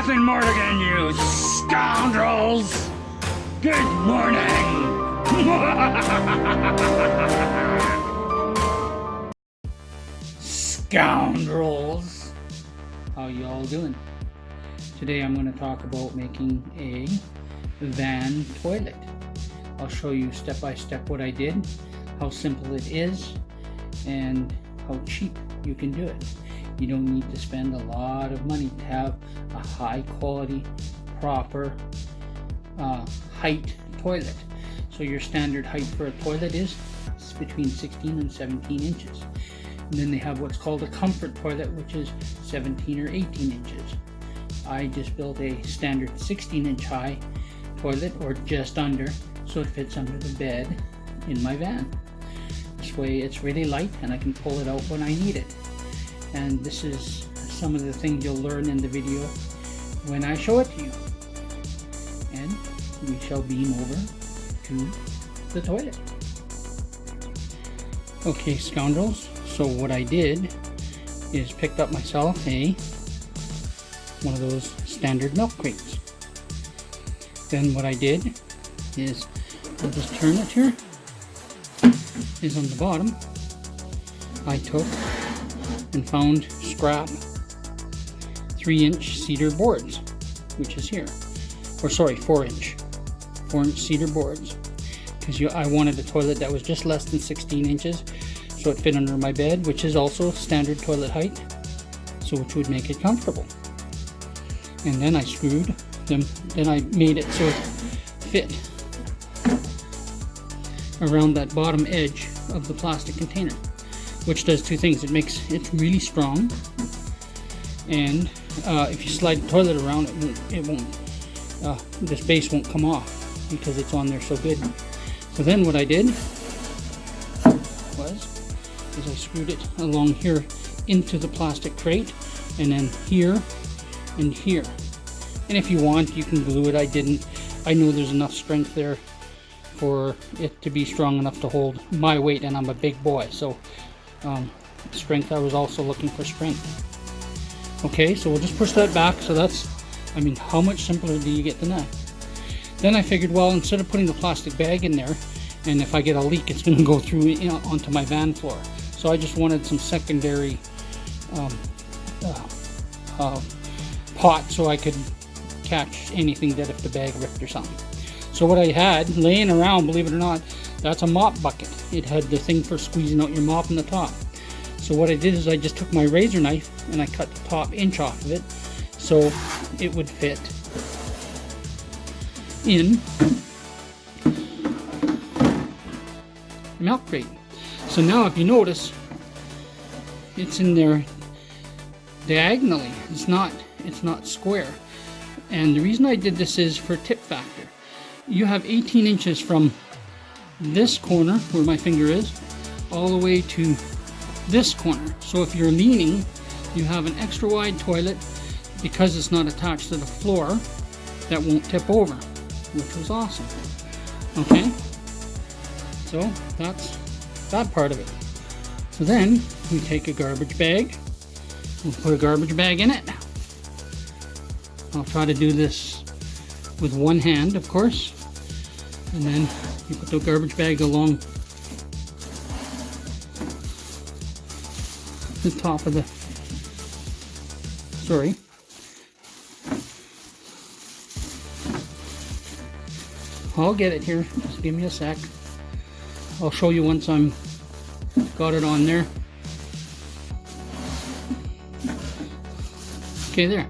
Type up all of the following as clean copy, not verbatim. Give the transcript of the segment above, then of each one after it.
nothing more again, you scoundrels! Good morning! Scoundrels! How you all doing? Today I'm going to talk about making a van toilet. I'll show you step by step what I did, how simple it is, and how cheap you can do it. You don't need to spend a lot of money to have a high quality, proper height toilet. So your standard height for a toilet is between 16 and 17 inches. And then they have what's called a comfort toilet, which is 17 or 18 inches. I just built a standard 16-inch high toilet, or just under, so it fits under the bed in my van. This way it's really light and I can pull it out when I need it. And this is some of the things you'll learn in the video when I show it to you. And we shall beam over to the toilet. Okay, scoundrels, so what I did is picked up myself one of those standard milk crates. Then what I did is, I'll just turn it here, is on the bottom I took and found scrap 3-inch cedar boards, which is here, or sorry, 4-inch cedar boards, because I wanted a toilet that was just less than 16 inches, so it fit under my bed, which is also standard toilet height, so which would make it comfortable. And then I screwed them, then I made it so it fit around that bottom edge of the plastic container, which does two things. It makes it really strong, and if you slide the toilet around, this base won't come off because it's on there so good. So then what I did was I screwed it along here into the plastic crate, and then here and here. And if you want, you can glue it. I didn't. I know there's enough strength there for it to be strong enough to hold my weight, and I'm a big boy, so strength, I was also looking for strength. Okay, so we'll just push that back. So that's, I mean, how much simpler do you get than that? Then I figured, well, instead of putting the plastic bag in there, and if I get a leak, it's going to go through onto my van floor. So I just wanted some secondary pot so I could catch anything that if the bag ripped or something. So what I had laying around, believe it or not, that's a mop bucket. It had the thing for squeezing out your mop in the top. So what I did is I just took my razor knife and I cut the top inch off of it so it would fit in the milk crate. So now if you notice, it's in there diagonally. It's not square. And the reason I did this is for tip factor. You have 18 inches from this corner where my finger is all the way to this corner. So if you're leaning, you have an extra wide toilet, because it's not attached to the floor, that won't tip over, which was awesome. Okay, so that's that part of it. So then we take a garbage bag, we'll put a garbage bag in it. I'll try to do this with one hand, of course, and then you put the garbage bag along the top of the, sorry, I'll get it here, just give me a sec. I'll show you once I'm got it on there. Okay, there.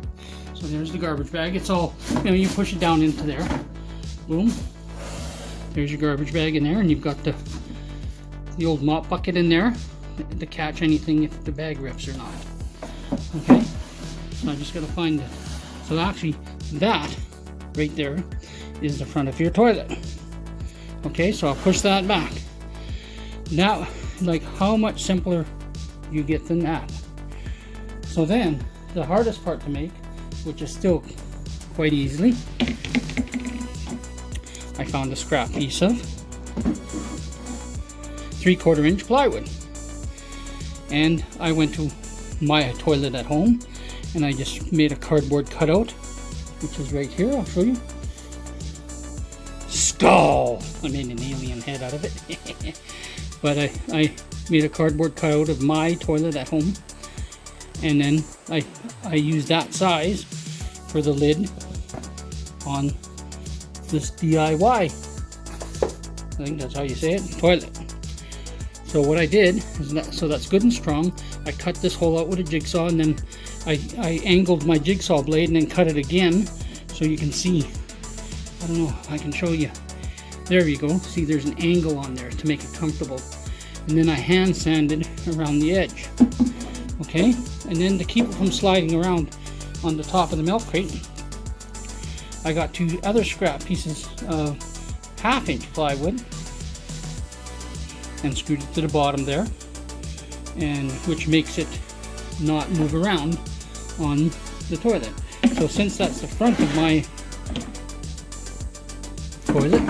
So there's the garbage bag. It's all, you push it down into there. Boom. There's your garbage bag in there, and you've got the old mop bucket in there to catch anything if the bag rips or not. Okay. So I just gotta find it. So actually, that right there is the front of your toilet. Okay, so I'll push that back. Now, like, how much simpler you get than that? So then, the hardest part to make, which is still quite easily, I found a scrap piece of 3/4 inch plywood. And I went to my toilet at home and I just made a cardboard cutout which is right here. I'll show you. Skål! I made an alien head out of it. But I made a cardboard cutout of my toilet at home, and then I used that size for the lid on this DIY, I think that's how you say it, toilet. So what I did is so that's good and strong. I cut this hole out with a jigsaw, and then I angled my jigsaw blade and then cut it again so you can see. I don't know, I can show you. There you go. See, there's an angle on there to make it comfortable. And then I hand sanded around the edge. Okay? And then to keep it from sliding around on the top of the milk crate, I got 2 other scrap pieces of 1/2-inch plywood and screwed it to the bottom there, and which makes it not move around on the toilet. So since that's the front of my toilet,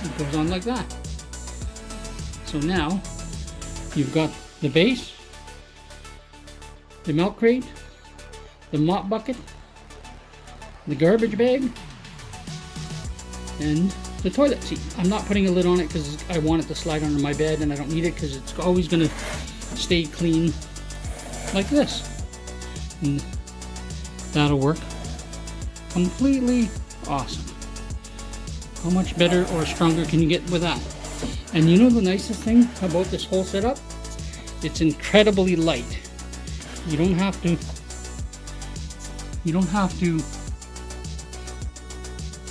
it goes on like that. So now you've got the base, the milk crate, the mop bucket, the garbage bag, and the toilet seat. I'm not putting a lid on it because I want it to slide under my bed, and I don't need it because it's always going to stay clean like this. And that'll work completely awesome. How much better or stronger can you get with that? And you know the nicest thing about this whole setup? It's incredibly light. You don't have to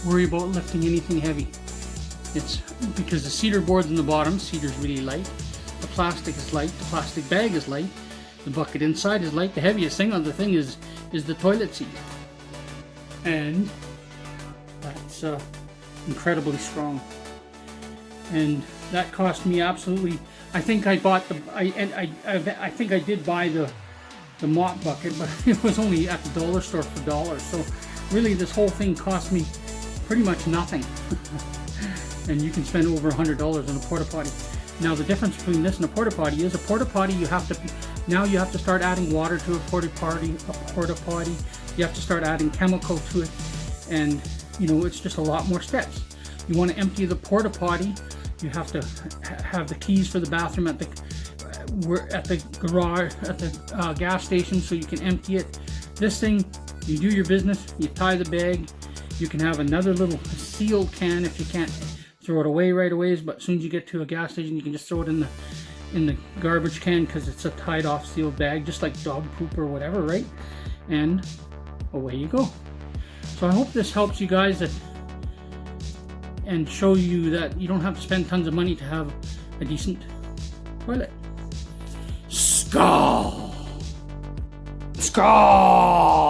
worry about lifting anything heavy. It's because the cedar board's in the bottom. Cedar's really light. The plastic is light. The plastic bag is light. The bucket inside is light. The heaviest thing on the thing is the toilet seat, and that's incredibly strong. And that cost me absolutely. I think I bought the. I think I did buy the mop bucket, but it was only at the dollar store for $1. So really, this whole thing cost me pretty much nothing. And you can spend over $100 on a porta potty. Now the difference between this and a porta potty is a porta potty you have to start adding water to a porta potty. You have to start adding chemical to it, and you know, it's just a lot more steps. You want to empty the porta potty, you have to have the keys for the bathroom at the garage, at the gas station, so you can empty it. This thing, you do your business, you tie the bag. You can have another little sealed can if you can't throw it away right away, but as soon as you get to a gas station, you can just throw it in the garbage can because it's a tied off sealed bag, just like dog poop or whatever, right? And away you go. So I hope this helps you guys and show you that you don't have to spend tons of money to have a decent toilet. Skål! Skål!